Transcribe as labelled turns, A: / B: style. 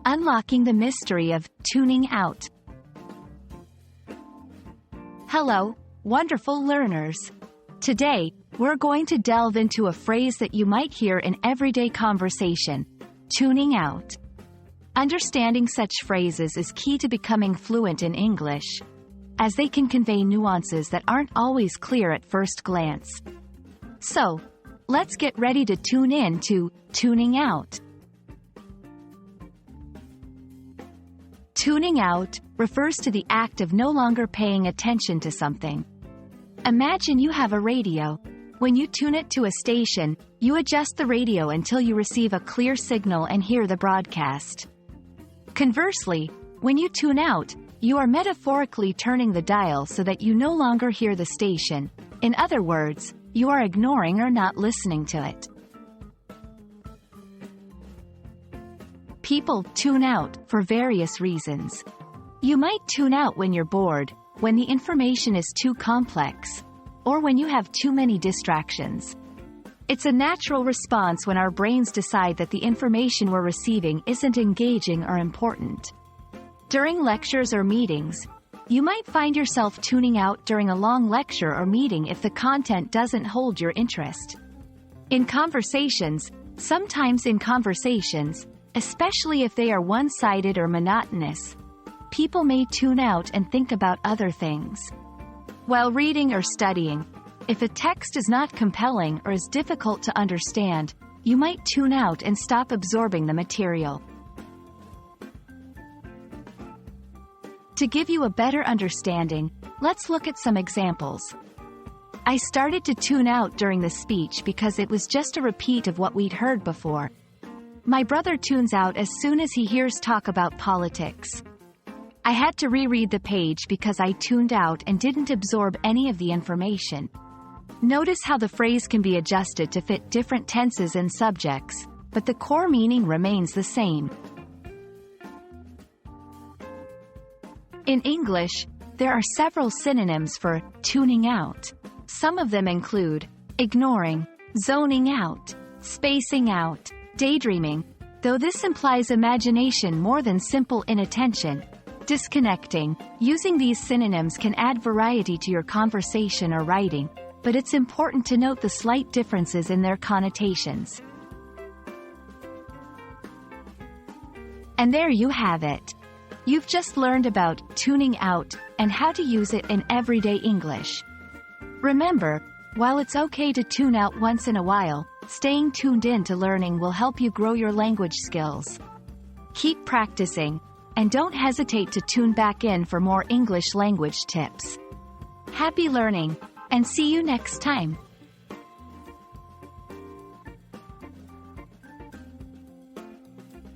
A: unlocking the mystery of tuning out. Hello, wonderful learners. Today, we're going to delve into a phrase that you might hear in everyday conversation: tuning out. Understanding such phrases is key to becoming fluent in English, as they can convey nuances that aren't always clear at first glance. So, let's get ready to tune in to tuning out. Tuning out refers to the act of no longer paying attention to something. Imagine you have a radio. When you tune it to a station, you adjust the radio until you receive a clear signal and hear the broadcast. Conversely, when you tune out, you are metaphorically turning the dial so that you no longer hear the station. In other words, you are ignoring or not listening to it. People tune out for various reasons. You might tune out when you're bored, when the information is too complex, or when you have too many distractions. It's a natural response when our brains decide that the information we're receiving isn't engaging or important. During lectures or meetings, you might find yourself tuning out during a long lecture or meeting if the content doesn't hold your interest. Sometimes in conversations, especially if they are one-sided or monotonous, people may tune out and think about other things. While reading or studying, if a text is not compelling or is difficult to understand, you might tune out and stop absorbing the material. To give you a better understanding, let's look at some examples. I started to tune out during the speech because it was just a repeat of what we'd heard before. My brother tunes out as soon as he hears talk about politics. I had to reread the page because I tuned out and didn't absorb any of the information. Notice how the phrase can be adjusted to fit different tenses and subjects, but the core meaning remains the same. In English, there are several synonyms for tuning out. Some of them include ignoring, zoning out, spacing out, daydreaming, though this implies imagination more than simple inattention, disconnecting. Using these synonyms can add variety to your conversation or writing, but it's important to note the slight differences in their connotations. And there you have it. You've just learned about tuning out and how to use it in everyday English. Remember, while it's okay to tune out once in a while, staying tuned in to learning will help you grow your language skills. Keep practicing, and don't hesitate to tune back in for more English language tips. Happy learning, and see you next time.